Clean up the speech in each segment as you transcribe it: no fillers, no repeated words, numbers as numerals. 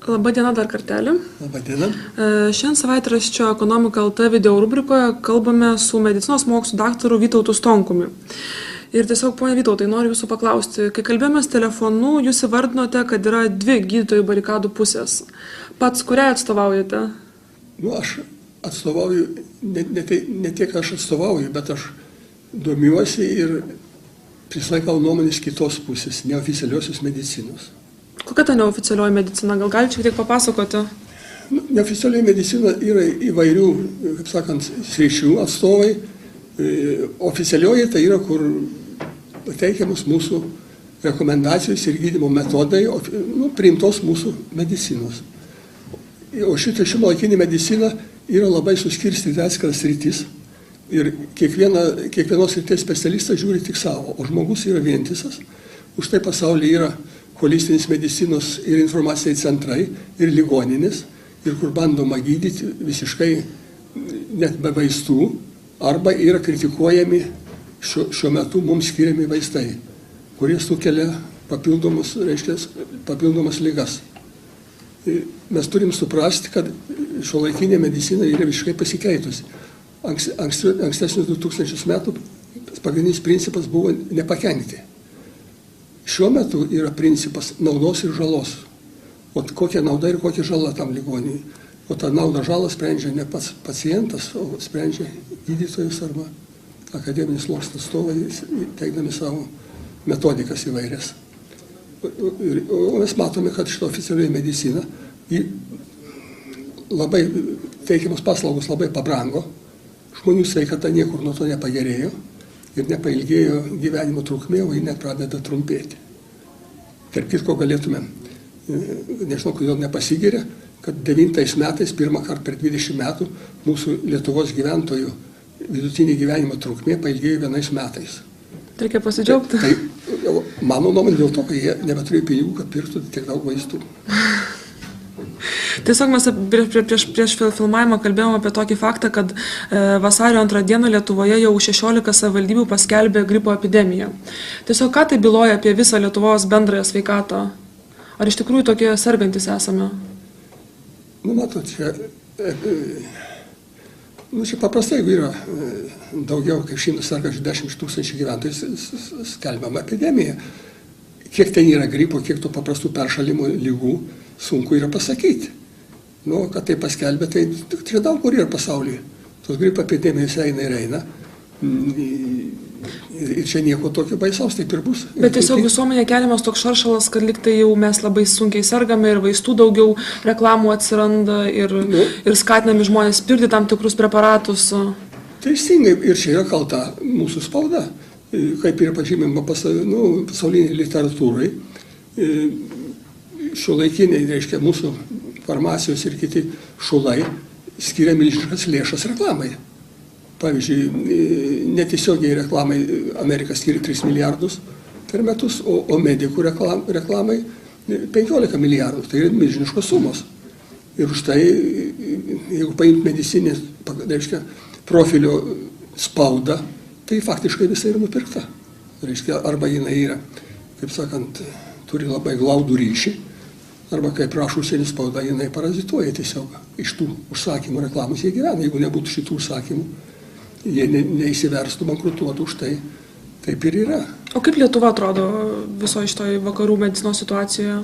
Labadiena dar kartelį. Labadiena. Šiandien savaitraščio Ekonomika LT video rubrikoje kalbame su medicinos mokslų daktaru Vytautu Stonkumi. Ir tiesiog, ponia Vytautai, noriu jūsų paklausti, kai kalbėjomės telefonu, jūs įvardinote, kad yra dvi gydytojų barikadų pusės. Pats kuriai atstovaujate? Aš atstovauju, ne tiek aš atstovauju, bet aš domiuosi ir prislaikau nuomonės kitos pusės, neoficialiosios medicinos. Kokia ta neoficialioji medicina? Gal galite šiek tiek papasakoti? Neoficialioji medicina yra įvairių, kaip sakant, sričių atstovai. Oficialioji tai yra, kur pateikiamus mūsų rekomendacijos ir gydymo metodai, priimtos mūsų medicinos. O šitą šiuolaikinė medicina yra labai suskirstyta atskiras sritis ir kiekvienos srities specialistas žiūri tik savo, o žmogus yra vientisas. Už tai pasaulyje yra holistinės medicinos ir informaciniai centrai ir ligoninės, ir kur bandoma gydyti visiškai net be vaistų, arba yra kritikuojami šiuo metu mums skiriami vaistai, kurie sukelia papildomas ligas. Mes turim suprasti, kad šiuolaikinė medicina yra visiškai pasikeitusi. Ankstesnius 2000 metų pagrindinis principas buvo nepakenkti. Šiuo metu yra principas naudos ir žalos. O kokia nauda ir kokia žala tam ligoniui. O tą naudą žalą sprendžia ne pats pacientas, o sprendžia gydytojas arba akademinis sluoksnis atstovai, teikdami savo metodikas įvairias. O mes matome, kad šitą oficialioji medicina labai teikiamos paslaugos labai pabrango, žmonių sveikata niekur nuo to nepagerėjo ir nepailgėjo gyvenimo trukmė, o ji net pradeda trumpėti. Tarp kitko galėtume, nežinau, kodėl nepasigiria, kad 9 metais, pirmą kartą per 20 metų, mūsų Lietuvos gyventojų vidutinė gyvenimo trukmė pailgėjo 1 metais. Reikia pasidžiaugti. Tai mano nuomonė dėl to, kad jie nebeturėjo pinigų, kad pirktų tiek daug vaistų. Tiesiog mes prieš filmavimą kalbėjome apie tokį faktą, kad vasario 2 dieną Lietuvoje jau 16 savivaldybių paskelbė gripo epidemiją. Tiesiog ką tai byloja apie visą Lietuvos bendrąją sveikatą? Ar iš tikrųjų tokie sergantis esame? Matot, čia paprastai, jeigu yra daugiau kaip 110 tūkstančių gyventojų skelbiama epidemija, kiek ten yra gripo, kiek tų paprastų peršalimo lygų, sunku yra pasakyti. Kad tai paskelbė, tai čia daug kur yra pasaulyje. Tos gripo epidemijos eina ir eina. Ir čia nieko tokio baisaus, taip ir bus. Bet tiesiog visuomenė keliamas toks šaršalas, kad liktai jau mes labai sunkiai sergame ir vaistų daugiau reklamų atsiranda ir skatinami žmonės pirkti tam tikrus preparatus. Teisingai, ir čia yra kalta mūsų spauda. Kaip yra pažymima pasauliniai literatūrai, šiuolaikiniai, reiškia, mūsų farmacijos ir kiti šulai skiria milžiniškas lėšas reklamai. Pavyzdžiui, netiesiogiai reklamai Amerika skiria 3 milijardus per metus, o medikų reklamai 15 milijardų. Tai yra milžiniškos sumos. Ir už tai, jeigu paimti medicinį, reiškia, profilio spaudą, tai faktiškai visai yra nupirkta. Reiškia, arba jinai yra, kaip sakant, turi labai glaudų ryšį, arba kaip rašo užsienio spauda, jinai parazituoja tiesiog. Iš tų užsakymų reklamos jie gyvena. Jeigu nebūtų šitų užsakymų, jie neįsiverstų, bankrutuotų, už tai taip ir yra. O kaip Lietuva atrodo viso šitoj vakarų medicinos situacijoje?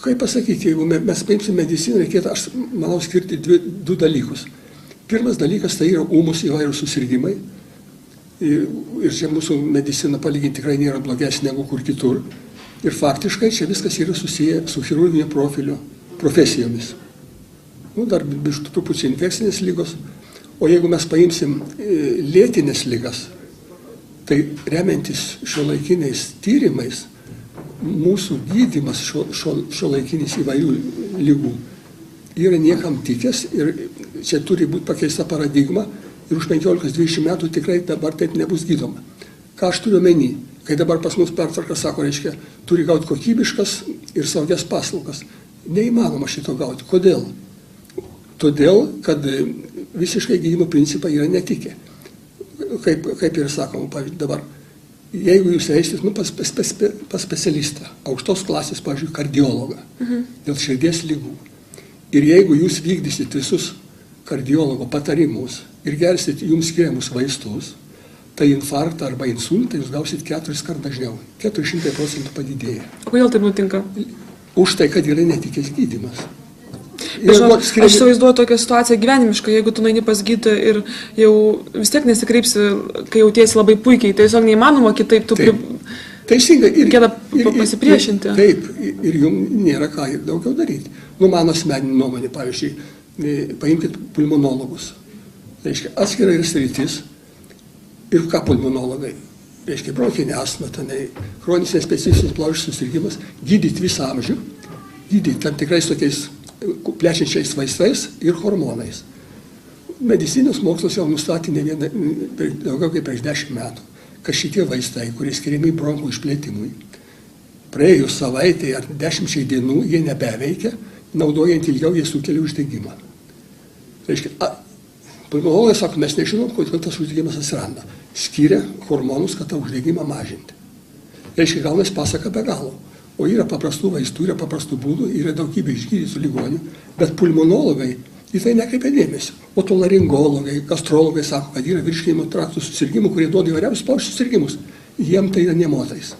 Kaip pasakyti, jeigu mes paimsim mediciną, reikėtų, aš manau, skirti du dalykus. Pirmas dalykas tai yra ūmus įvairūs susirgimai. Ir čia mūsų medicina palyginti tikrai nėra blogesnė negu kur kitur. Ir faktiškai čia viskas yra susiję su chirurginio profilio profesijomis. Dar bištų truputį infekcinės lygos. O jeigu mes paimsim lėtinės ligas, tai remiantis šiuolaikiniais tyrimais, mūsų gydymas šiuolaikinis įvairių lygų yra niekam tikęs ir čia turi būti pakeista paradigma ir už 15-20 metų tikrai dabar taip nebus gydoma. Ką aš turiu omeny? Kai dabar pas mus pertvarka sako, reiškia, turi gauti kokybiškas ir saugias paslaugas. Neįmanoma šito gauti. Kodėl? Todėl, kad visiškai gydymo principai yra netikę. Kaip ir sakoma, pavyzdžiui, dabar jeigu jūs eisit pas specialistą, aukštos klasės, pavyzdžiui, kardiologą, dėl širdies ligų, ir jeigu jūs vykdysit visus kardiologo patarimus ir gersit jums skiriamus vaistus, tai infarktą arba insultą jūs gausit 4 kart dažniau, 400% padidėja. Kodėl taip nutinka? Už tai, kad yra netikės gydymas. Aš įsivaizduoju tokią situaciją gyvenimiškai, jeigu tu nueini pas gydytoją ir jau vis tiek nesikreipsi, kai jautiesi labai puikiai, tai tiesiog neįmanoma kitaip, tu teisingai, reikėtų pasipriešinti. Taip, ir jums nėra ką daugiau daryti. Mano asmeninė nuomonė, pavyzdžiui, paimkite pulmonologus. Reiškia, atskira yra sritis ir ką pulmonologai. Reiškia, bronchinė astma, chroninis nespecifinis plaučių susirgimas, gydyti visą amžių, gydyti tam tikrais tokiais plečiančiais vaistais ir hormonais. Medicinos mokslas jau nustatė daugiau kaip prieš 10 metų, kad šitie vaistai, kurie skiriami bronchų išplėtimui, praėjus savaitę ar 10 dienų jie nebeveikia, naudojant ilgiau jie sukelia uždegimą. Reiškia, pulmonologai sako, mes nežinom, kodėl tas uždegimas atsiranda. Skiria hormonus, kad tą uždegimą mažinti. Reiškia, gaunasi pasaka be galo. O yra paprastų vaistų, yra paprastų būdų, yra daugybė išgydytų ligonių, bet pulmonologai į tai nekreipia dėmesio. Otolaringologai, gastrologai sako, kad yra virškinimo traktų susirgimų, kurie duoda įvairiausius plaučių susirgimus. Jiem tai yra nemotais.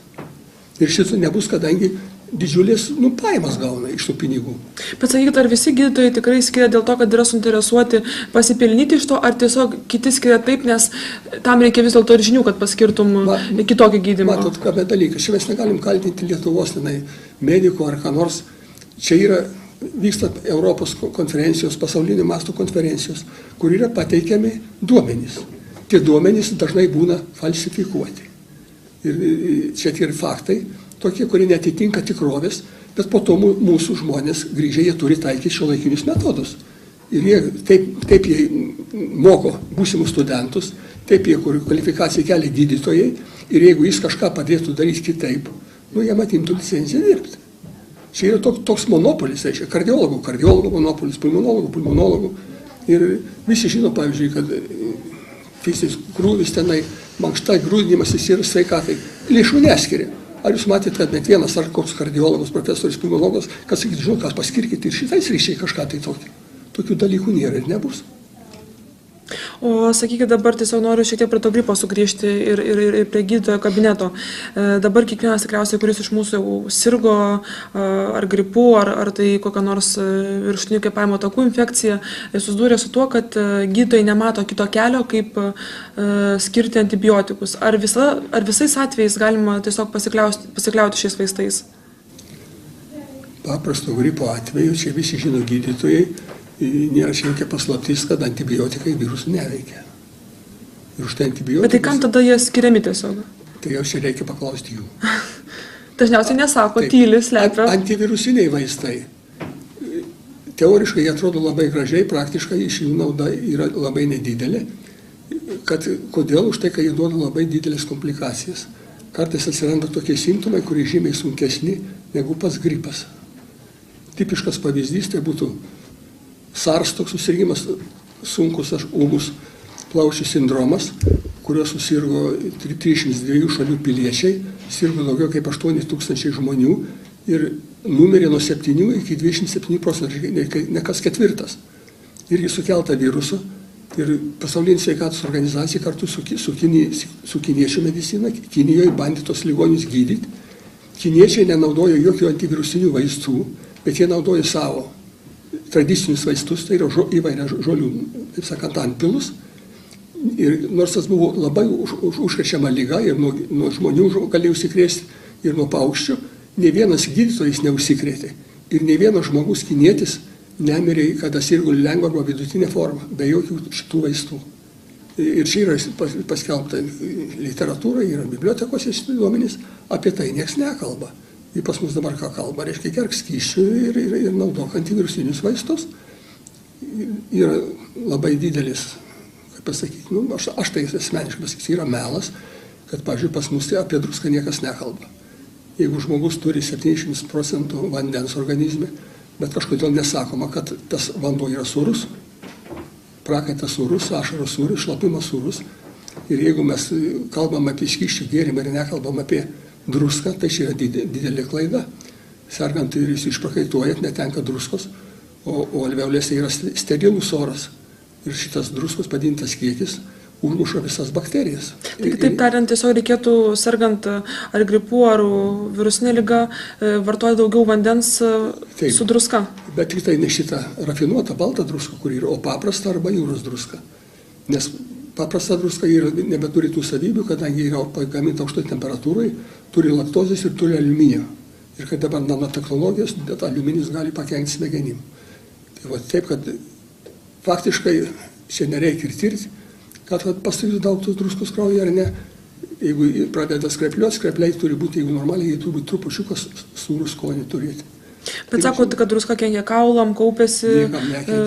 Ir šito nebus, kadangi didžiulės pajamas gauna iš tų pinigų. Bet sakykit, ar visi gydytojai tikrai skiria dėl to, kad yra suinteresuoti pasipelnyti iš to, ar tiesiog kiti skiria taip, nes tam reikia vis dėlto ir žinių, kad paskirtum kitokį gydymą? Matot, ką bet dalykas. Čia mes negalim kaltinti Lietuvos medikų ar ką nors. Čia vyksta Europos konferencijos, pasaulinio masto konferencijos, kur yra pateikiami duomenys. Tie duomenys dažnai būna falsifikuoti. Ir čia tie faktai tokie, kurie netitinka tikrovės, bet po to mūsų žmonės grįžę, jie turi taikyti šiuolaikinius metodus. Ir jie taip jie moko būsimus studentus, taip jie kvalifikaciją kelia gydytojai, ir jeigu jis kažką padėtų daryti kitaip, jam atimtų licenciją dirbti. Čia yra toks monopolis, kardiologų monopolis, pulmonologų. Ir visi žino, pavyzdžiui, kad fizinis krūvis mankšta, grūdinimasis yra sveikatai. Lėšų neskiria. Ar jūs matėte, kad net vienas ar koks kardiologas, profesorius, pulmonologas, kad sakyti, žinot, kas paskirkite ir šitais ryšiai kažką tai tokio. Tokių dalykų nėra ir nebus. O sakykit, dabar tiesiog noriu šiek tiek prie to gripo sugrįžti ir prie gydytojo kabineto. Dabar kiekvienas tikriausiai, kuris iš mūsų jau sirgo ar gripu, ar tai kokią nors viršutinių kvėpavimo takų infekciją, susidūrė su tuo, kad gydytojai nemato kito kelio, kaip skirti antibiotikus. Ar visais atvejais galima tiesiog pasikliauti šiais vaistais? Paprasto gripo atveju, čia visi žino gydytojai, nėra jokia paslaptis, kad antibiotikai virusų neveikia. Ir už tai antibiotikus... Bet tai kam tada jie skiriami tiesiog? Tai jau čia reikia paklausti jų. Dažniausiai nesako, tyli, slepia. Antivirusiniai vaistai. Teoriškai jie atrodo labai gražiai, praktiškai iš jų nauda yra labai nedidelė. Kodėl? Už tai, kad jie duoda labai didelės komplikacijas. Kartais atsiranda tokie simptomai, kurie žymiai sunkesni negu pats gripas. Tipiškas pavyzdys tai būtų SARS toks susirgimas, sunkus ūmus plaučių sindromas, kuriuo susirgo 32 šalių piliečiai, sirgo daugiau kaip 8000 žmonių ir numirė nuo 7 iki 27%, ne kas ketvirtas. Irgi sukelta viruso ir Pasaulinė sveikatos organizacija kartu su kiniečių medicina, Kinijoje bandė tos ligonius gydyti. Kiniečiai nenaudojo jokių antivirusinių vaistų, bet jie naudojo savo tradicinius vaistus, tai yra įvairia žolių, taip sakant, antpilus. Ir nors tas buvo labai užkrečiama liga ir nuo žmonių galėjo užsikrėsti ir nuo paukščių, ne vienas gydytojas neužsikrėtė. Ir ne vienas žmogus kinietis nemirė, kada sirgo lengva arba vidutinė forma, be jokių šitų vaistų. Ir čia yra paskelbta literatūra, yra bibliotekose šitų duomenys, apie tai nieks nekalba. Ir pas mus dabar ką kalba, reiškia gerk skysčių ir naudok antivirusinius vaistus. Yra labai didelis, kaip pasakyti, aš tai asmeniškai pasakyti, yra melas, kad, pavyzdžiui, pas mus apie druską niekas nekalba. Jeigu žmogus turi 70% vandens organizme, bet kažkodėl nesakoma, kad tas vanduo yra sūrus, prakaitas sūrus, ašaros sūrus, šlapimas sūrus, Ir jeigu mes kalbam apie skysčių gėrimą ir nekalbam apie druską, tai čia yra didelė klaida. Sergant ir jis išprakaituojat, netenka druskos, o alveolėse yra sterilus oras. Ir šitas druskos padidintas kiekis užmuša visas bakterijas. Tai kitaip tariant, tiesiog reikėtų, sergant ar gripu, ar virusinė liga, vartoti daugiau vandens su druska. Bet tik tai ne šitą rafinuotą baltą druską, kur yra, o paprastą arba jūros druską. Nes paprasta druska nebeturi tų savybių, kadangi yra pagaminta aukštoj temperatūrai, turi laktozės ir turi aliuminio. Ir kad dabar nanotechnologijos, aliuminis gali pakenkti smegenim. Tai taip, kad faktiškai čia nereikia ir tirti, kad pastatytų daug tos druskos kraujyje ar ne. Jeigu pradeda skrepliuoti, skrepliai turi būti, jeigu normaliai, jie turi būti trupučiukas sūrų skonį turėti. Bet sakote, kad druska kenkia kaulam, kaupėsi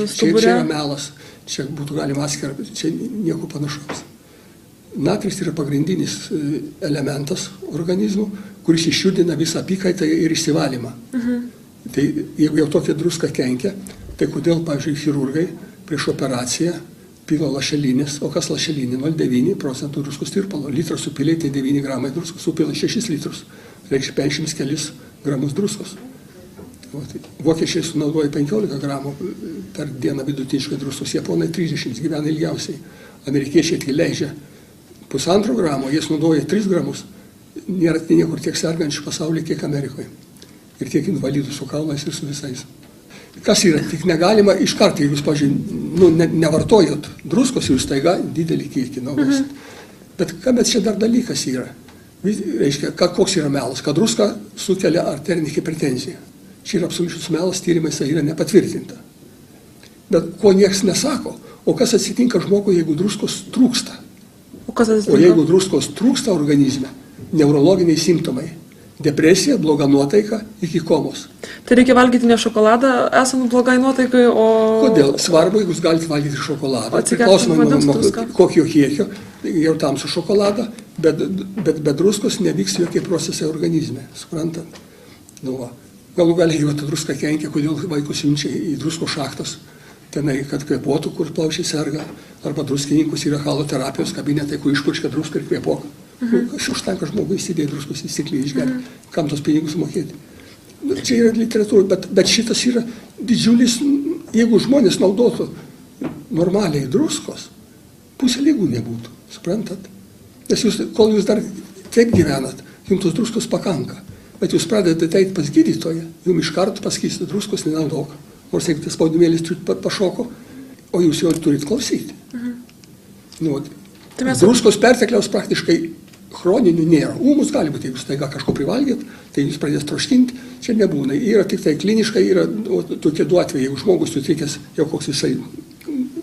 stubure? Čia yra melas, čia būtų galima atskirti, čia nieko panašaus. Natris yra pagrindinis elementas organizmų, kuris išjudina visą apykaitą ir išsivalymą. Tai jeigu jau tokia druska kenkia, tai kodėl, pavyzdžiui, chirurgai prieš operaciją pila lašelinės, o kas lašelinė? 0,9% druskos tirpalo. Litras supilė, tai 9 gramai druskos, supila 6 litrus. Reikia 50 kelis gramus druskos. Vokiečiai sunaudoja 15 gramų per dieną vidutiniškai druskos, japonai 30, gyvena ilgiausiai. Amerikiečiai tai leidžia 1,5 gramo, jie sunaudoja 3 gramus. Nėra niekur tiek sergančių pasaulyje, kiek Amerikoje. Ir tiek invalidų su kaulais ir su visais. Kas yra? Tik negalima iš karto, jeigu jūs, pažiūrėjau, nevartojot druskos, jūs taiga didelį kiekį naudosit. Bet kame čia dar dalykas yra? Reiškia, koks yra melas? Kad druska sukelia arterinį hipertenziją. Čia yra absoliučius melas, tyrimais yra nepatvirtinta. Bet ko nieks nesako, o kas atsitinka žmogui, jeigu druskos trūksta? O jeigu druskos trūksta organizme, neurologiniai simptomai. Depresija, bloga nuotaika iki komos. Tai reikia valgyti ne šokoladą esant blogai nuotaikai, o... Kodėl? Svarbu, jeigu jūs galite valgyti šokoladą. Priklausomai nuo kokio kiekio, jau tam su šokoladą, bet be druskos nevyks jokie procesai organizme, suprantant? Galų gali, jeigu ta druska kenkia, kodėl vaikus siunčia į drusko šachtas, tenai, kad kvėpuotų, kur plaučiai serga, arba druskininkus yra haloterapijos kabinetai, kur išpurškia druską ir kvėpuoka. Aš užtenka žmogui įsidėti druskos į stiklį išgerti, kam tos pinigus mokėti. Čia yra literatūra, bet šitas yra didžiulis, jeigu žmonės naudotų normaliai druskos, pusė ligų nebūtų, suprantat? Nes kol jūs dar taip gyvenat, jums tos druskos pakanka, bet jūs pradedate eiti pas gydytoją, jums iš karto pasakys, druskos nenaudok, nors jeigu tas spaudimėlis pašoko, o jūs jau turit klausyti. Druskos pertekliaus praktiškai chroninių nėra. Ūmus gali būti, jeigu staiga kažko privalgėt, tai jūs pradės troškinti, čia nebūna. Yra tik tai kliniškai, yra tokie du atvejai, jeigu žmogus sutrikęs, jau koks jisai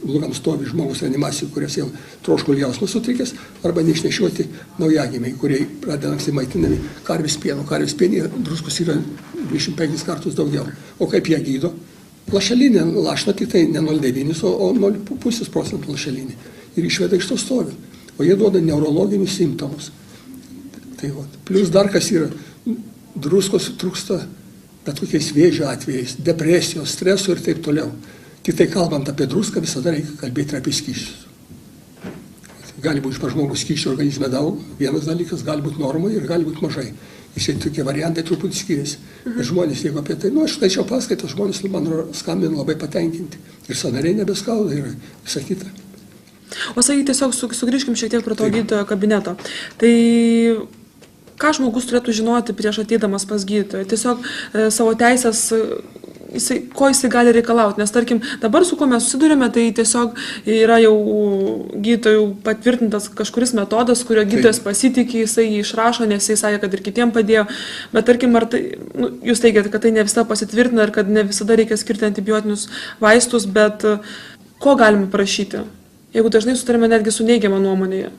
blogam stovi žmogus reanimacijų, kurias jau troškulio jausmas sutrikęs, arba neišnešioti naujagimiai, kurie pradeda anksti maitinami karvės pieno. Karvės pienė druskos yra 25 kartus daugiau. O kaip ją gydo? Lašelinė lašina tik tai ne 0,9, o 0,5% lašelinė. Ir išveda iš to stovio. O jie duoda neurologinius simptomus. Tai plus dar kas yra, druskos trūksta bet kokiais vėžio atvejais, depresijos, streso ir taip toliau. Tik tai kalbant apie druską, visada reikia kalbėti apie skysčius. Gali būti iš žmogaus skysčių organizme daug, vienas dalykas, gali būti normai ir gali būti mažai. Ir šiandien tokie variantai truputį skiriasi. Ir žmonės, jeigu apie tai, aš skaičiau paskaitą, žmonės man skambina labai patenkinti. Ir sąnariai nebeskauda ir visa kita. O sakai, tiesiog sugrįžkim šiek tiek prie to gydytojo kabineto. Tai ką žmogus turėtų žinoti prieš ateidamas pas gydytoją? Tiesiog savo teisės, ko jisai gali reikalauti? Nes tarkim, dabar su kuo mes susidurime, tai tiesiog yra jau gydytojų patvirtintas kažkuris metodas, kurio gydytojas pasitikė, jisai jį išrašo, nes jisai sakė, kad ir kitiem padėjo. Bet tarkim, ar tai, jūs teigiate, kad tai ne visada pasitvirtina ir kad ne visada reikia skirti antibiotinius vaistus, bet ko galime prašyti? Jeigu dažnai sutarime netgi su neigiama nuomonėje.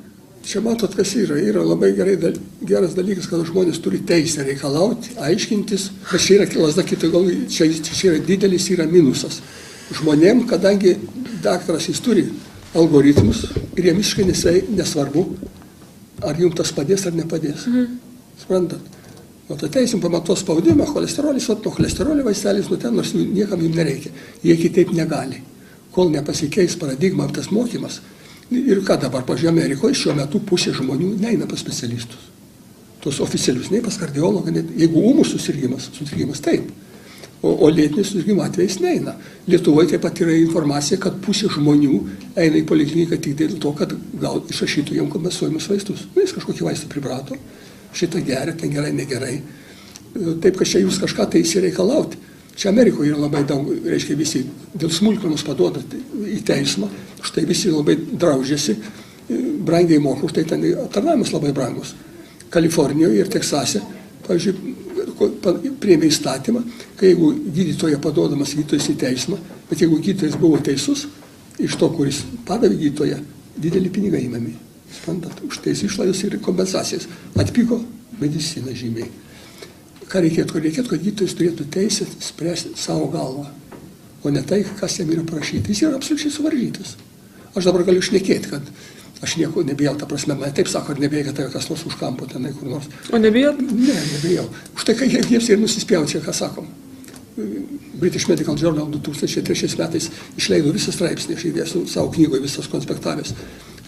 Čia matot, kas yra. Yra labai geras dalykas, kad žmonės turi teisę reikalauti, aiškintis. Bet čia yra lasda kito gal, čia yra didelis, yra minusas. Žmonėm, kadangi daktaras jis turi algoritmus ir jiems visiškai nesvarbu, ar jums tas padės ar nepadės. Suprantat? O tai teisim pamatos spaudimą, cholesterolis, nuo cholesterolio vaistelis, nuo ten, nors niekam jums nereikia. Jie kitaip negali. Kol nepasikeis paradigma, tas mokymas, Ir ką dabar, pavyzdžiui, Amerikoje šiuo metu pusė žmonių neina pas specialistus. Tos oficialius, nei pas kardiologą, jeigu ūmus susirgimas taip, o lėtinis susirgimo atvejais neina. Lietuvoje taip pat yra informacija, kad pusė žmonių eina į polikliniką tik dėl to, kad gal išrašytų jam kompensuojamus vaistus. Jis kažkokį vaistą priprato, šitą geria, ten gerai, negerai. Taip, kad čia jūs kažką tai įsireikalauti. Čia Amerikoje yra labai daug, reiškia, visi dėl smulkmenos paduoda į teismą, štai visi labai draužiasi, brangiai moka, už tai ten aptarnavimas labai brangus. Kalifornijoje ir Teksase, pavyzdžiui, priėmė įstatymą, kai jeigu gydytoja paduodamas gydytojas į teismą, bet jeigu gydytojas buvo teisus, iš to, kuris padavė gydytoją, didelį pinigą įmami. Sprantat, už teisų išlaidas ir kompensacijas. Atpiko medicina žymiai. Ką reikėtų? Reikėtų, kad gydytojas turėtų teisę spręsti savo galvą, o ne tai, kas jam yra prašyti. Jis yra absoliučiai suvaržytas. Aš dabar galiu šnekėti, kad aš nieko nebijau, ta prasme, man taip sako, ar nebijai, kad tave kas nors už kampo tenai kur nors. O nebijot? Ne, nebijau. Už tai, kad jiems ir nusispjaučia, ką sakom. British Medical Journal 2003 metais išleido visą straipsnį, aš įdėsiu savo knygoje visas konspektavęs,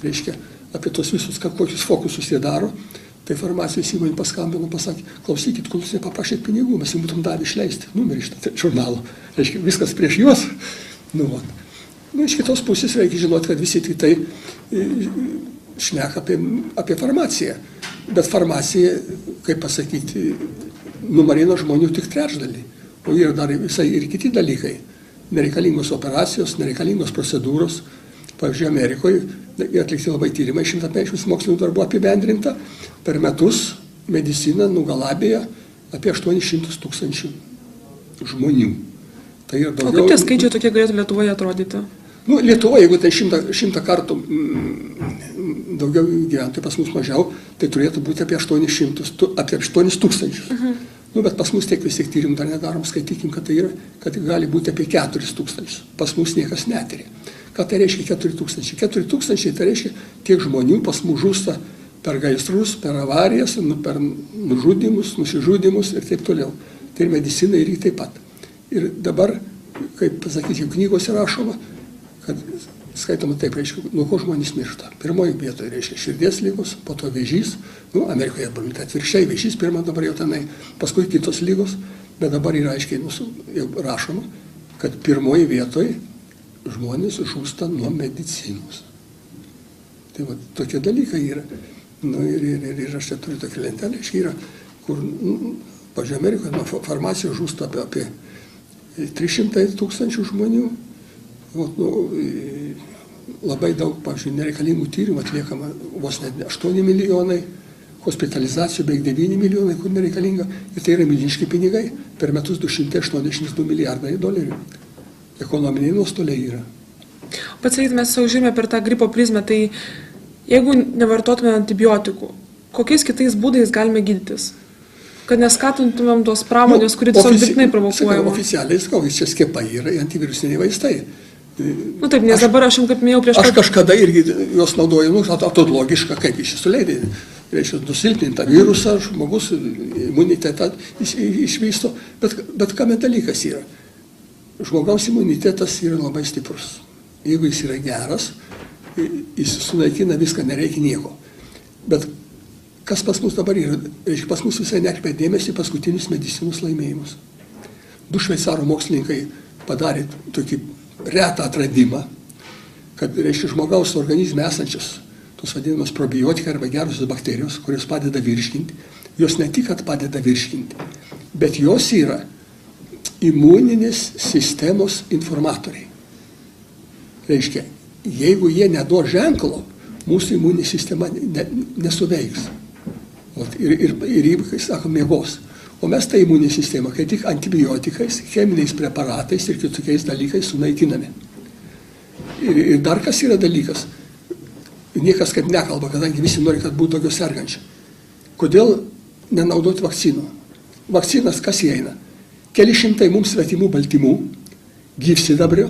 reiškia, apie tos visus, kokius fokusus jie daro. Tai farmacijos įmonė paskambino, pasakė, klausykit, kol jūs nepaprašėt pinigų, mes jums būtum davę išleisti numerį šitą žurnalą. Reiškia, viskas prieš juos. Iš kitos pusės reikia žinoti, kad visi tik tai šneka apie farmaciją. Bet farmacija, kaip pasakyti, numarino žmonių tik trečdalį. O yra dar visai ir kiti dalykai. Nereikalingos operacijos, nereikalingos procedūros. Pavyzdžiui, Amerikoje atlikti labai tyrimai, 150 mokslinių darbų apibendrinta, per metus medicina nugalabėjo apie 800 000 žmonių. Tai yra daugiau. O kaip tie skaičiai tokie galėtų Lietuvoje atrodyti? Lietuvoje, jeigu tai 100 kartų daugiau gyventojų, pas mus mažiau, tai turėtų būti apie 8 000. Bet pas mus tiek vis tiek tyrimų dar nedarom, skaitykim, kad tai yra, kad gali būti apie 4 000. Pas mus niekas netyrė. Ką tai reiškia 4 000? 4 000 tai reiškia, tiek žmonių pas mus žūsta per gaisrus, per avarijas, per nužudymus, nusižudymus ir taip toliau. Tai ir medicina ir taip pat. Ir dabar, kaip pasakyti, knygose rašoma, kad skaitoma taip, reiškia, nuo ko žmonės miršta. Pirmoji vietoje reiškia širdies ligos, po to vėžys, Amerikoje atvirkščiai vėžys, pirmą dabar jau tenai, paskui kitos ligos, bet dabar yra aiškiai jau rašoma, kad pirmoji vietoje žmonės žūsta nuo medicinos. Tai va, tokie dalykai yra. Ir aš čia turiu tokią lentelę, yra, kur, pavyzdžiui, Amerikoje nuo farmacijos žūsta apie 300 000 žmonių. Labai daug, pavyzdžiui, nereikalingų tyrimų atliekama vos net 8 milijonai, hospitalizacijų beveik 9 milijonai, kur nereikalinga. Ir tai yra milžiniški pinigai, per metus 282 milijardai dolerių. Ekonominiai nuostoliai yra. Pats sakyti, mes savo žiūrime per tą gripo prizmę, tai jeigu nevartotume antibiotikų, kokiais kitais būdais galime gydytis? Kad neskatintumėm tos pramonės, kuri tiesiog dirbtinai provokuojama. Oficialiai, čia skiepai yra antivirusiniai vaistai. Taip, nes dabar aš jums, kaip minėjau prieš... Aš kažkada irgi juos naudoju, atrodo logiška, kaip iš suleidai. Reiškia, nusilpninta virusą, žmogus imunitetą išvysto, bet kame dalykas yra? Žmogaus imunitetas yra labai stiprus. Jeigu jis yra geras, jis sunaikina viską, nereikia nieko. Bet kas pas mus dabar yra? Reiškia, pas mus visai nekreipia dėmesį paskutinius medicinus laimėjimus. 2 šveicarų mokslininkai padarė tokį retą atradimą, kad, reiškia, žmogaus organizme esančios tos vadinamas probiotikai arba gerosios bakterijos, kurios padeda virškinti, jos ne tik, kad padeda virškinti, bet jos yra imuninės sistemos informatoriai. Reiškia, jeigu jie neduos ženklo, mūsų imuninė sistema nesuveiks. Ir kai sako, miegos. O mes tą imuninę sistemą, kai tik antibiotikais, cheminiais preparatais ir kitokiais dalykais sunaikiname. Ir dar kas yra dalykas, niekas kaip nekalba, kadangi visi nori, kad būtų daugiau sergančių. Kodėl nenaudoti vakcinų? Vakcinas kas įeina? Keli šimtai mums svetimų baltymų, gyvsidabrio,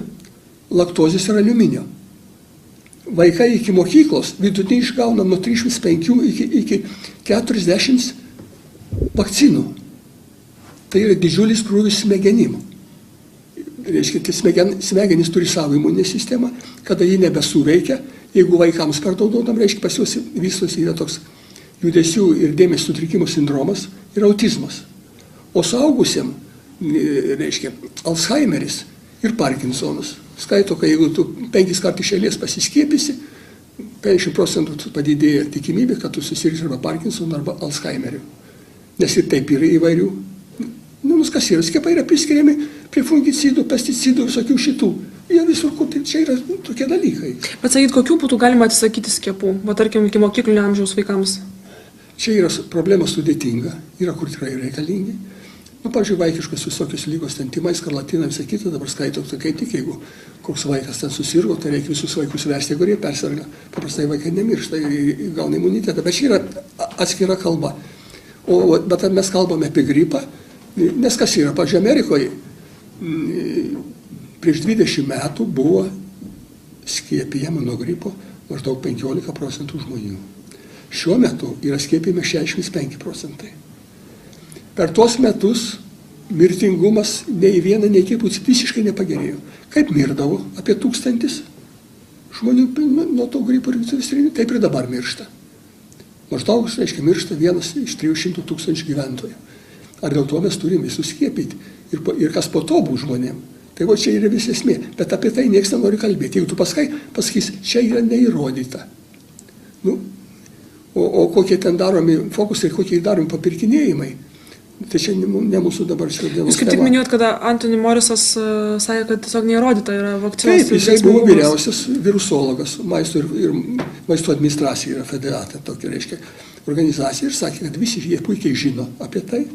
laktozės ir aliuminio. Vaikai iki mokyklos vidutiniškai gauna nuo 35 iki 40 vakcinų. Tai yra didžiulis krūvis smegenim. reiškia, smegenys turi savo imuninę sistemą, kada ji nebesuveikia, jeigu vaikams per daug duodam, reiškia, pas juos vystosi yra toks judesių ir dėmesio sutrikimų sindromas ir autizmas. O suaugusiam, reiškia, Alzheimeris ir Parkinsonas. Skaito, kad jeigu tu 5 kartus iš eilės pasiskiepysi, 50% padidėja tikimybė, kad tu susirgsi arba Parkinsoną arba Alzheimeriu. Nes ir taip yra įvairių. Kas yra? Skiepai yra priskiriami prie fungicidų, pesticidų ir visokių šitų. Jie visur, kur tai čia yra tokie dalykai. Bet sakyt, kokių būtų galima atsisakyti skiepų, tarkim, iki mokyklinio amžiaus vaikams? Čia yra problema sudėtinga, yra kur tikrai reikalingi. Pavyzdžiui, vaikiškos visokios lygos, ten tymai, skarlatina, visą kitą, dabar skaito, kaip tik, jeigu koks vaikas ten susirgo, tai reikia visus vaikus versti, jeigu jie persirga. Paprastai vaikai nemiršta ir gauna imunitetą, bet čia yra atskira kalba. Bet mes kalbame apie gripą, nes kas yra, pavyzdžiui, Amerikoje prieš 20 metų buvo skiepijama nuo gripo maždaug 15% žmonių. Šiuo metu yra skiepijami 65%. Per tuos metus mirtingumas nei viena, nei kiek visiškai nepagerėjo. Kaip mirdavo apie 1000 žmonių nuo to gripo ir taip ir dabar miršta. Maždaug, reiškia, miršta 1 iš 300 000 gyventojų. Ar dėl to mes turime visus skiepyti? Ir kas po to bus žmonėm? Tai čia yra vis esmė. Bet apie tai niekas nenori kalbėti. Jeigu tu pasakys, čia yra neįrodyta. O kokie ten daromi fokusai, kokie daromi papirkinėjimai, tai čia ne mūsų dabar šios dienos tema. Jūs kaip tik minėjot, kada Anthony Morrisas sakė, kad tiesiog neįrodyta yra vakcinos. Taip, jisai buvo vyriausias virusologas, maisto ir maisto administracija yra federata, tokia reiškia organizacija, ir sakė, kad visi jie puikiai žino apie tai,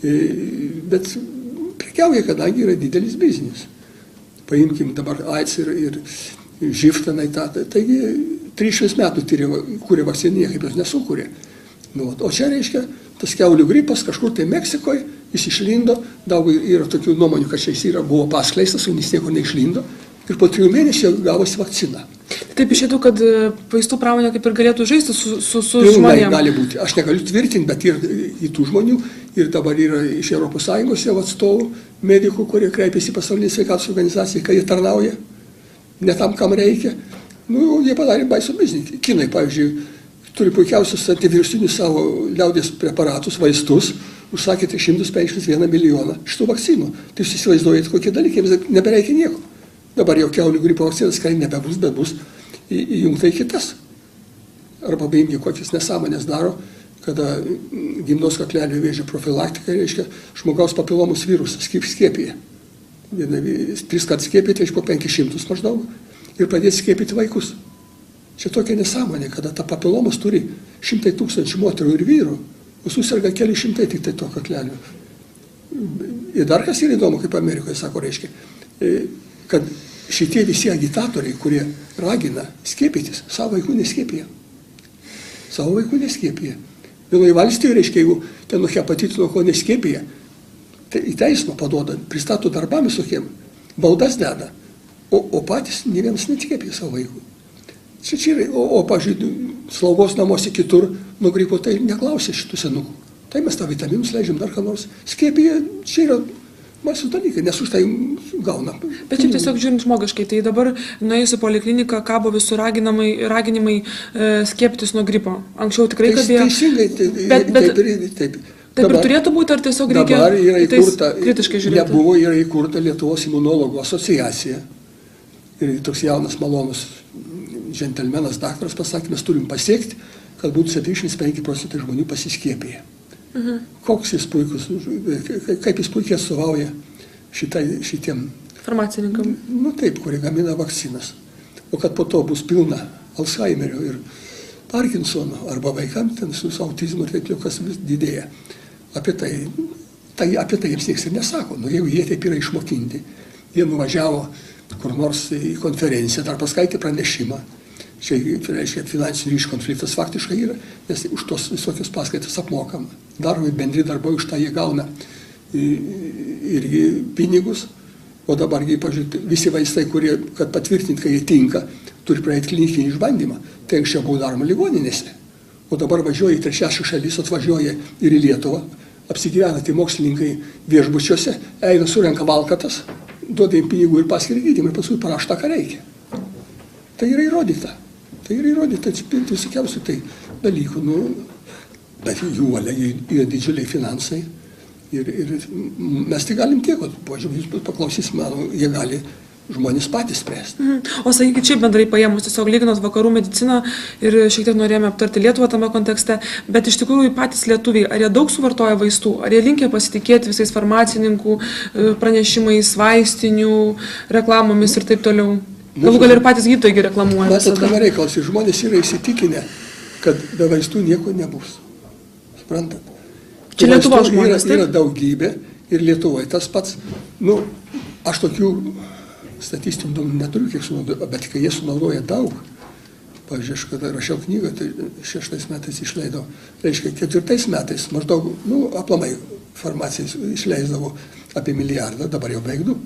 bet prekiauja, kadangi yra didelis biznis. Paimkim dabar AIDS ir živ tenai, taigi 300 metų kūrė vakciną, kaip jos nesukūrė. O čia reiškia, tas kiaulių gripas kažkur tai Meksikoje, jis išlindo, daug yra tokių nuomonių, kad čia jis buvo paskleistas, o jis niekur neišlindo, ir po 3 mėnesių gavosi vakcina. Taip išėtų, kad vaistų pramonė kaip ir galėtų žaisti su žmonėmis. Žmonėm. Gali būti. Aš negaliu tvirtinti, bet ir į tų žmonių, ir dabar yra iš ES jau atstovų, medikų, kurie kreipiasi į Pasaulinę sveikatos organizaciją, kai jie tarnauja, ne tam, kam reikia. Jie padarė baisų biznį. Kinai, pavyzdžiui, turi puikiausius antivirusinius savo liaudės preparatus, vaistus, užsakė 151 milijoną šitų vakcinų. Tai jūs įsivaizduojate, kokie dalykai, jiems nebereikia nieko. Dabar jau kiaulių gripo vakcinas, kai nebebus, bet bus įjungta į kitas. Arba paimti kokias nesąmonės daro, kada gimdos kaklelio vėžio profilaktika, reiškia, žmogaus papilomus virusas skiepija. 3 kartus skiepyti, tai po 500 maždaug, ir pradėti skiepyti vaikus. Čia tokia nesąmonė, kada ta papilomas turi 100 000 moterų ir vyrų, o susirga keli šimtai tik tai to kaklelio. Ir dar kas yra įdomu, kaip Amerikoje sako, reiškia, kad šitie visi agitatoriai, kurie ragina skiepytis, savo vaikų neskiepija. Savo vaikų neskiepija. Vienoje valstijoje, reiškia, jeigu ten nuo hepatitų, nuo ko neskiepija, tai į teismą paduoda, pristato darbam visokiem, baudas deda, o patys ne vienas neskiepija savo vaikų. Čia yra, pažiūrėjau, slaugos namuose kitur nuo gripo, tai neklausė šitų senukų. Tai mes tą vitaminus leidžiam dar ką nors. Skiepija, čia yra baisūs dalykai, nes už tai gauna. Bet šiaip tiesiog žiūrint žmogiškai, tai dabar nuėjus į polikliniką kabo visų raginimai skiepytis nuo gripo. Anksčiau tikrai kabėjo. Teisingai, taip. Taip ir turėtų būti, ar tiesiog reikia kritiškai žiūrėti? Nebuvo, yra įkurta Lietuvos imunologų asociacija. Ir toks jaunas malonus džentelmenas daktaras pasakė, mes turim pasiekti, kad būtų 75% žmonių pasiskiepėję. Koks jis puikus, kaip jis puikiai atstovauja šitiem farmacininkam. Taip, kurie gamina vakcinas. O kad po to bus pilna Alzheimerio ir Parkinsono arba vaikams ten su autizmu ir taip jau kas vis didėja. Apie tai jiems nieks ir nesako. Jeigu jie taip yra išmokinti, jie nuvažiavo kur nors į konferenciją, dar paskaitė pranešimą. Čia, reiškia, finansinių ryšių konfliktas faktiškai yra, nes už tos visokios paskaitas apmokama. Daromi bendri darbai, už tą jie gauna irgi pinigus, o dabargi, pažiūrėti, visi vaistai, kurie, kad patvirtinti, kad jie tinka, turi praeiti klinikinį išbandymą. Tai anksčiau buvo daroma ligoninėse. O dabar važiuoja į trečiąsias šalis, atvažiuoja ir į Lietuvą, apsigyvena tai mokslininkai viešbučiuose, eina surenka valkatas, duoda jiems pinigų ir paskiria gydymą ir paskui parašta, ką reikia. Tai yra įrodyta. Tai yra įrodyta atspinti visokiausių tai dalykų. Nu, bet jų valia yra didžiuliai finansai. Ir mes tai galim tiek, požiūrėjau, jūs paklausys, manau, jie gali žmonės patys spręsti. O sakykit, čia bendrai paėmus, tiesiog lyginot vakarų mediciną ir šiek tiek norėjome aptarti Lietuvą tame kontekste, bet iš tikrųjų patys lietuviai, ar jie daug suvartoja vaistų, ar jie linkę pasitikėti visais farmacininkų pranešimais, vaistinių reklamomis ir taip toliau? Galų gal ir patys gydytojai reklamuoja. Matot, kame reikalas, žmonės yra įsitikinę, kad be vaistų nieko nebus. Suprantat? Čia Lietuvos žmonės, yra daugybė ir Lietuvoje tas pats, nu, aš tokių statistinių duomenų neturiu, kiek sunaudoja, bet kai jie sunaudoja daug, pavyzdžiui, aš kada rašiau knygą, tai 6 metais išleidau, reiškia 4 metais maždaug, nu, aplamai farmacijai išleisdavo apie milijardą, dabar jau beveik 2,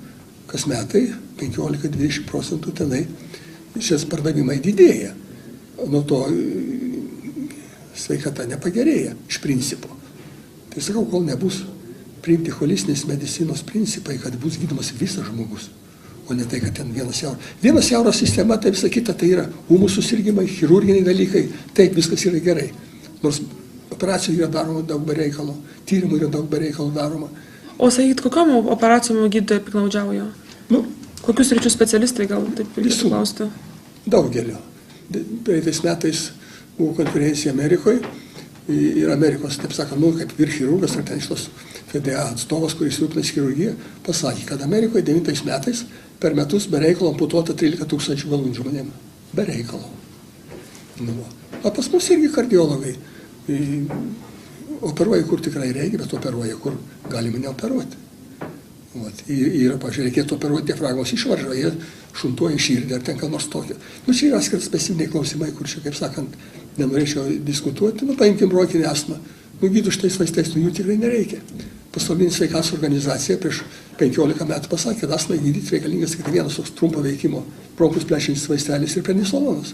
kas metai 15-20% tenai šis pardavimai didėja, nuo to sveikata nepagerėja iš principo. Tai sakau, kol nebus priimti holistinės medicinos principai, kad bus gydomas visas žmogus, o ne tai, kad ten vienas siauras. Vienas siauras sistema, tai visa kita, tai yra ūmų susirgymai, chirurginiai dalykai, taip, viskas yra gerai. Nors operacijų yra daroma daug be reikalo, tyrimų yra daug be reikalo daroma. O sakyt, kokiam operacijom gydytojai piknaudžiauja? Nu, kokius ryčių specialistai gal taip reikėtų klausti? Daugelio. Praeitais metais buvo konferencija Amerikoje ir Amerikos, taip sakant, nu, kaip virchirurgas ar ten šitos FDA atstovas, kuris rūpinasi chirurgija, pasakė, kad Amerikoje 9 metais per metus be reikalo amputuota 13 000 galūnių žmonėm. Be reikalo. Nu, o pas mus irgi kardiologai operuoja, kur tikrai reikia, bet operuoja, kur galima neoperuoti. Yra, pažiūrėjau, reikėtų operuoti diafragmos išvaržą, jie šuntuoja širdį ar ten ką nors tokio. Nu, čia yra atskiras specifiniai klausimai, kur čia, kaip sakant, nenorėčiau diskutuoti. Nu, paimkim bronkinį astmą. Nu, gydų šitais vaistais, nu, jų tikrai nereikia. Pasaulinė sveikatos organizacija prieš 15 metų pasakė, kad astmai gydyti reikalingas tik vienas toks trumpo veikimo bronkus plečiantis vaistelis ir prednisolonas.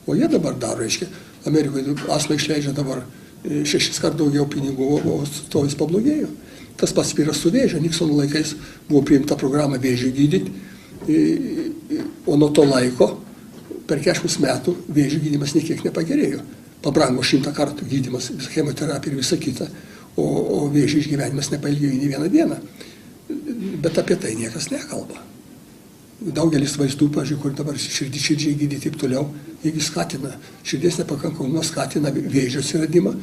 O jie dabar daro, reiškia, Amerikoje astmai išleidžia dabar 6 kart daugiau pinigų, o to vis pablogėjo. Tas pats yra su vėžio. Niksono laikais buvo priimta programa vėžį gydyti, o nuo to laiko per 40 metų vėžio gydymas niekiek nepagerėjo. Pabrango 100 kartų gydymas, chemoterapija ir visa kita, o vėžio išgyvenimas nepailgėjo nei vieną dieną. Bet apie tai niekas nekalba. Daugelis vaistų, pažiūrėjau, kur dabar širdžiai gydyti taip toliau, jeigu skatina, širdies nepakankamumą skatina vėžio atsiradimą,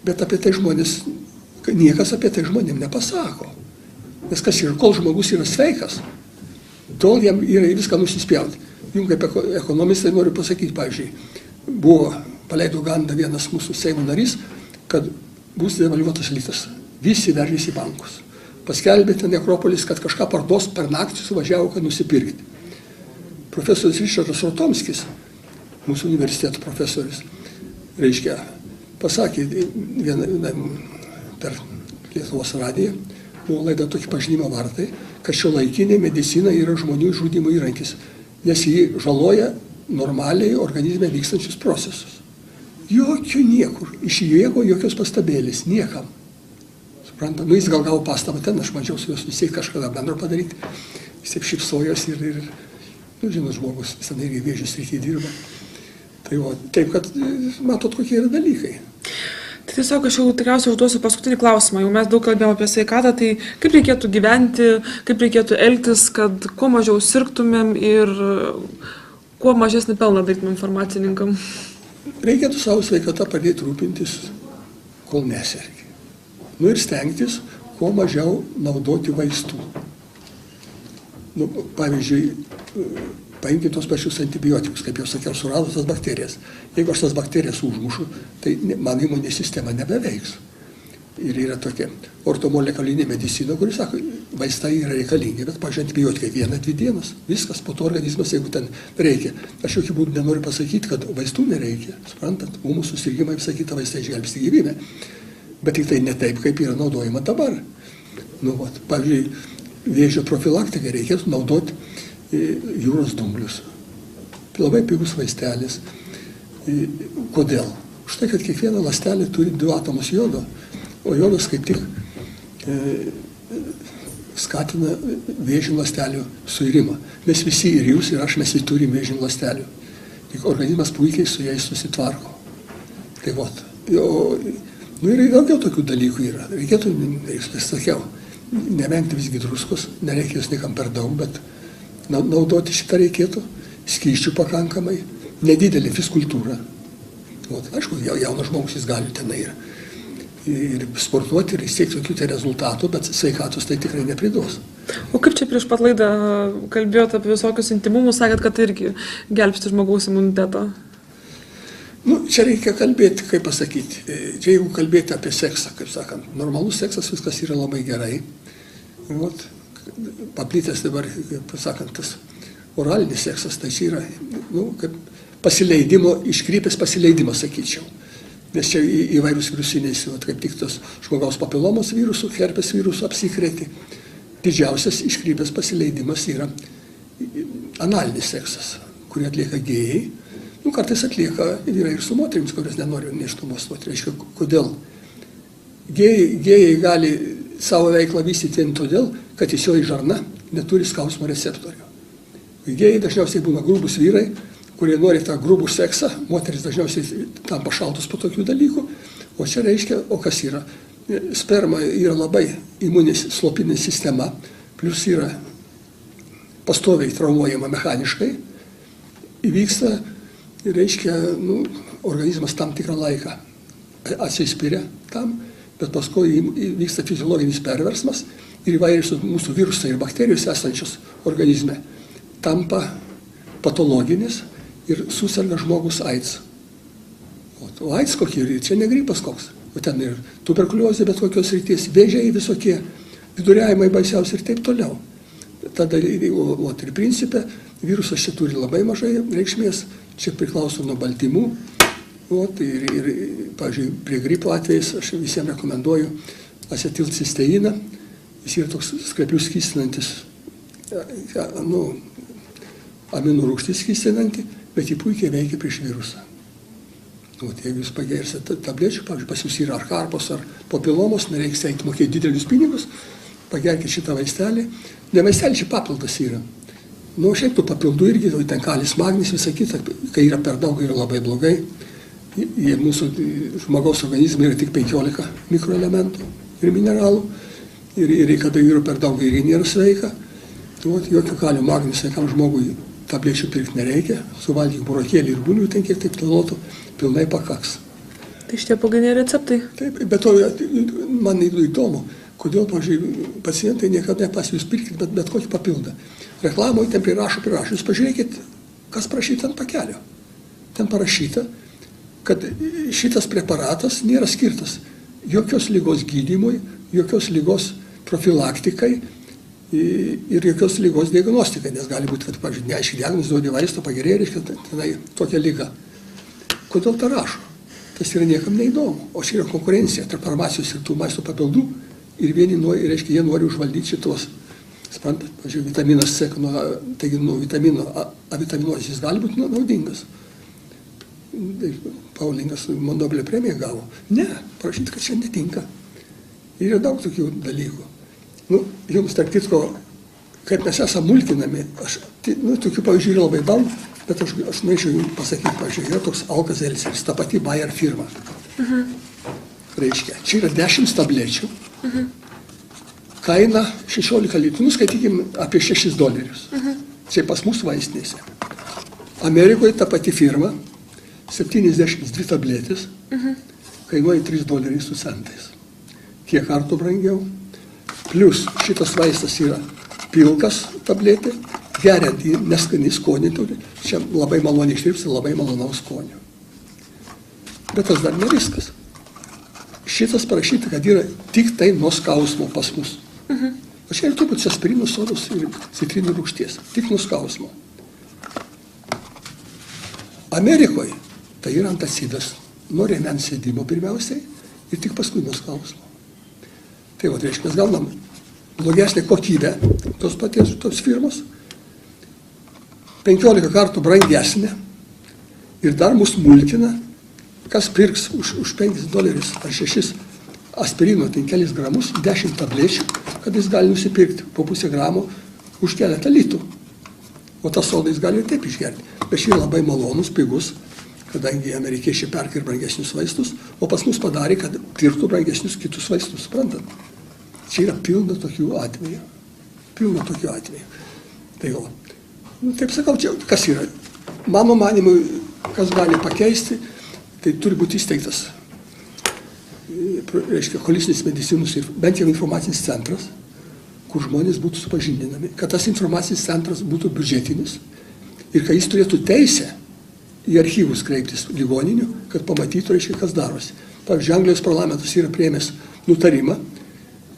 bet apie tai žmonės, niekas apie tai žmonėm nepasako. Nes kas yra, kol žmogus yra sveikas, tol jam yra viską nusispjauti. Jums kaip ekonomistai noriu pasakyti, pavyzdžiui, buvo paleido gandą vienas mūsų Seimo narys, kad bus devalvuotas litas. Visi veržėsi į bankus. Paskelbė ten Nekropolis, kad kažką parduos, per naktį suvažiavo, kad nusipirkti. Profesorius Ričardas Rotomskis, mūsų universiteto profesorius, reiškia, pasakė per Lietuvos radiją, buvo laida tokia pažinimo vartai, kad šiuolaikinė medicina yra žmonių žudimo įrankis, nes jį žaloja normaliai organizme vykstančius procesus. Jokių niekur, iš jėgo jokios pastabėlės, niekam. Supranta, nu jis gal gavo pastabą ten, aš mačiau su jos visiai kažkada bendro padaryti, jis taip šipsojos ir nu, žinot, žmogus visada irgi vėžio srityje dirba. Tai o, taip, kad matot, kokie yra dalykai. Tai tiesiog aš jau tikriausiai užduosiu paskutinį klausimą. Jau mes daug kalbėjome apie sveikatą, tai kaip reikėtų gyventi, kaip reikėtų elgtis, kad kuo mažiau sirgtumėm ir kuo mažesnį pelną darytumėm farmacininkam? Reikėtų savo sveikatą pradėti rūpintis, kol nesergi. Nu ir stengtis, kuo mažiau naudoti vaistų. Nu, pavyzdžiui, paimkime tos pačius antibiotikus, kaip jau sakiau, suradus tas bakterijas. Jeigu aš tas bakterijas užmušu, tai man imuninė sistema nebeveiks. Ir yra tokia ortomolekulinė medicina, kuris sako, vaistai yra reikalingi, bet, pavyzdžiui, antibiotikai 1-2 dienas, viskas, po to organizmas, jeigu ten reikia. Aš jokių būdų nenoriu pasakyti, kad vaistų nereikia, suprantat, ūmų susirgymai visą kitą vaistai išgelbsti gyvybę. Bet tik tai ne taip, kaip yra naudojama dabar. Nu, vat, pavyzdžiui, vėžio profilaktikai reikėtų naudoti jūros dumblius. Labai pigus vaistelis. Kodėl? Už tai, kad kiekviena ląstelė turi 2 atomus jodo, o jodas kaip tik skatina vėžinių ląstelių suirimą. Mes visi, ir jūs, ir aš, mes visi turime vėžinių ląstelių. Tik organizmas puikiai su jais susitvarko. Tai vot. Nu ir daugiau tokių dalykų yra. Reikėtų, sakiau, nevengti visgi druskos, nereikia jos niekam per daug, bet naudoti šitą reikėtų, skysčių pakankamai, nedidelė fiskultūra. Aišku, jaunas žmogus jis gali tenai ir sportuoti, ir siekti tokių tai rezultatų, bet sveikatos tai tikrai nepriduos. O kaip čia prieš pat laidą kalbėjote apie visokius intimumus, sakėt, kad irgi gelbsti žmogaus imunitetą? Nu, čia reikia kalbėti, kaip pasakyti. Čia jeigu kalbėti apie seksą, kaip sakant, normalus seksas, viskas yra labai gerai. Paplitęs dabar, kaip sakant, tas oralinis seksas, tai čia yra, kaip pasileidimo, iškrypęs pasileidimas, sakyčiau. Nes čia įvairūs virusiniais, kaip tik tos žmogaus papilomos virusų, herpes virusų apsikrėti. Didžiausias iškrypęs pasileidimas yra analinis seksas, kurį atlieka gėjai. Kartais atlieka ir su moterims, kurios nenori nėštumos. Reiškia, kodėl? Gėjai gali savo veiklą vystyti vien todėl, kad tiesiog žarna neturi skausmo receptorių. Gėjai dažniausiai būna grubus vyrai, kurie nori tą grubų seksą, moteris dažniausiai tampa šaltus po tokių dalykų, o čia reiškia, o kas yra? Sperma yra labai imuninė slopinė sistema, plus yra pastoviai traumuojama mechaniškai, įvyksta, reiškia, organizmas tam tikrą laiką atsispiria tam, bet paskui vyksta fiziologinis perversmas ir įvairius mūsų virusai ir bakterijos esančios organizme tampa patologinis ir susirga žmogus AIDS. O AIDS kokie yra? Čia ne gripas koks. O ten ir tuberkuliozė, bet kokios ryties, vėžiai visokie, viduriavimai baisiausi ir taip toliau. Tada, ir principė, virusas čia turi labai mažai reikšmės, čia priklauso nuo baltymų. Ir pavyzdžiui, prie gripo atvejais aš visiems rekomenduoju acetilcisteiną. Jis yra toks skreplių skystinantis, aminų rūgštis skystinanti, bet jį puikiai veikia prieš virusą. Jeigu jūs pagersite tablečių, pavyzdžiui, pas jūs yra ar karpos, ar papilomos, nereiks eiti mokėti didelius pinigus, pagerkite šitą vaistelį. Ne vaistelį, čia papildas yra. Šiaip tų papildų irgi, ten kalis, magnis, visą kitą, kai yra per daug, yra labai blogai. Mūsų žmogaus organizme yra tik 15 mikroelementų ir mineralų. Ir kada yra per daug, ir nėra sveika. Jokio kalio, magnis sveikam žmogui tablečių pirkti nereikia. Suvalgyk burokėlį ir bulvių, ten kiek taip tolotų, pilnai pakaks. Tai šitie pagrindiniai receptai? Taip, bet to man įdomu, kodėl, pavyzdžiui, pacientai niekada nepas jūs pirkit, bet kokį papildą. Reklamoje ten prirašo. Jūs pažiūrėkit, kas parašyta ant pakelio. Ten parašyta, kad šitas preparatas nėra skirtas jokios ligos gydymui, jokios ligos profilaktikai ir jokios ligos diagnostikai, nes gali būti, kad, pavyzdžiui, neaiškiai diagnozuoti vaistą, pagerėja, reiškia, tenai tokia liga. Kodėl tą rašo? Tas yra niekam neįdomu. O čia yra konkurencija tarp farmacijos ir tų maisto papildų ir vieni nori, reiškia, jie nori užvaldyti šitos. Suprantat, pavyzdžiui, vitaminas C, taigi nuo vitamino A vitaminos jis gali būti naudingas. Paulingas Nobelio premiją gavo. Ne, parašyti, kad čia netinka. Yra daug tokių dalykų. Jums, tarp kitko, kaip mes esame mulkinami, tokių pavyzdžių yra labai daug, bet aš norėčiau jums pasakyti, pavyzdžiui, yra toks Alka-Seltzeris, ta pati Bayer firma. Reiškia, čia yra 10 tablečių, kaina 16 litrų, skaitykim apie $6. Čia pas mus vaistinėse. Amerikoje ta pati firma, 72 tabletės, kainuoja $3.00. Kiek kartų brangiau. Plius šitas vaistas yra pilkas tabletė, geriant jį neskanį skonį turi. Čia labai maloniai ištirpsta, labai malonaus skonio. Bet tas dar ne viskas. Šitas parašyta, kad yra tik tai nuo skausmo pas mus. O čia ir turbūt aspirino, sodos ir citrinų rūgšties. Tik nuo skausmo. Amerikoje tai yra antacidas nuo rėmens sėdimo pirmiausiai ir tik paskui nuo skausmo. Tai reiškia, mes gaunam blogesnę kokybę tos paties tos firmos, 15 kartų brangesnė ir dar mus mulkina, kas pirks už $5 ar 6 aspirino, tai kelis gramus, 10 tablečių, kad jis gali nusipirkti po pusę gramo už keletą litų. O tas sodą jis gali ir taip išgerti. Bet šį labai malonus, pigus, kadangi amerikiečiai perka ir brangesnius vaistus, o pas mus padarė, kad pirktų brangesnius kitus vaistus, suprantat? Čia yra pilna tokių atvejų. Pilna tokių atvejų. Tai jo. Taip sakau, čia kas yra? Mano manimu, kas gali pakeisti, tai turi būti įsteigtas, reiškia, holistinis medicinos ir bent jau informacinis centras, kur žmonės būtų supažindinami, kad tas informacinis centras būtų biudžetinis ir kad jis turėtų teisę į archyvus kreiptis ligoninių, kad pamatytų, reiškia, kas darosi. Pavyzdžiui, Anglijos parlamentas yra priėmęs nutarimą,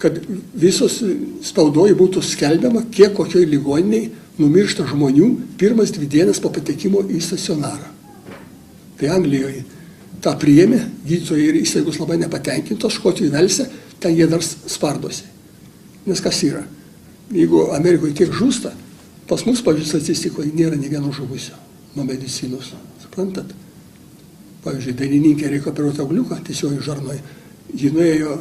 kad visos spaudoje būtų skelbiama, kiek kokioj ligoniniai numiršta žmonių pirmas 2 dienas po patekimo į stacionarą. Tai Anglijoje tą priėmė, gydytojai ir įstaigos labai nepatenkintos, Škotijoje, Velse, ten jie dar spardosi. Nes kas yra? Jeigu Amerikoje tiek žūsta, pas mus, pavyzdžiui, statistikoje nėra nė vieno žuvusio nuo medicinos. Suprantat? Pavyzdžiui, dainininkė reikia operuoti augliuką, tiesiog žarnoje. Ji nuėjo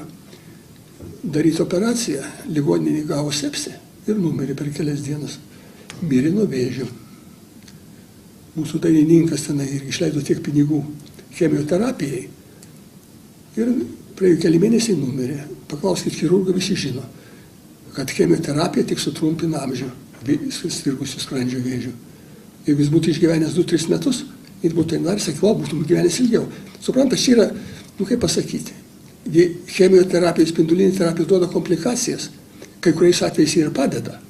daryti operaciją, ligoninė gavo sepsį ir numirė per kelias dienas. Mirė nuo vėžio. Mūsų dainininkas tenai irgi išleido tiek pinigų chemioterapijai. Ir praėjo keli mėnesiai numirė. Paklauskit chirurgą, visi žino, kad chemioterapija tik sutrumpina amžių sirgusių skrandžio vėžių. Jeigu jis būtų išgyvenęs 2-3 metus, jis būtų dar, sakiau, būtų gyvenęs ilgiau. Suprantat, čia yra, kaip pasakyti, chemioterapija, spindulinė terapija duoda komplikacijas, kai kuriais atvejais ir padeda.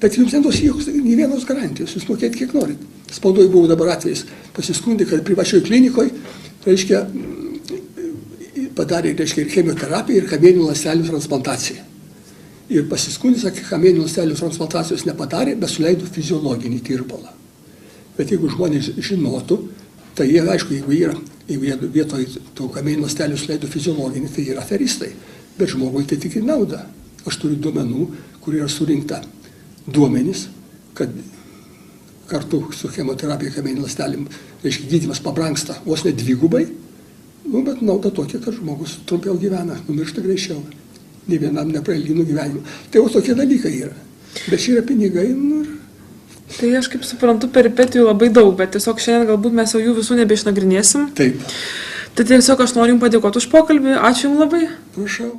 Bet jums neduos nė vienos garantijos, jūs mokėt kiek norit. Spaudoj buvo dabar atvejais, pasiskundė, kad privačioje klinikoje, reiškia, padarė, reiškia, ir chemioterapiją, ir kamieninių ląstelių transplantaciją. Ir pasiskundė, sakė, kamieninių ląstelių transplantacijos nepadarė, bet suleido fiziologinį tirpalą. Bet jeigu žmonės žinotų, tai jie, aišku, jeigu jie vietoj tų kamieninių ląstelių suleido fiziologinį, tai yra aferistai. Bet žmogui tai tik ir nauda. Aš turiu duomenų, kur yra surinkta duomenys, kad kartu su chemoterapija kamieninių ląstelėm, reiškia, gydymas pabrangsta vos ne 2 bet nauda tokia, kad žmogus trumpiau gyvena, numiršta greičiau. Nė vienam neprailgino gyvenimą. Tai jau tokie dalykai yra. Bet čia yra pinigai. Tai aš kaip suprantu, peripetijų labai daug, bet tiesiog šiandien galbūt mes jau jų visų nebeišnagrinėsim. Taip. Tai tiesiog aš noriu jums padėkoti už pokalbį. Ačiū jums labai. Prašau.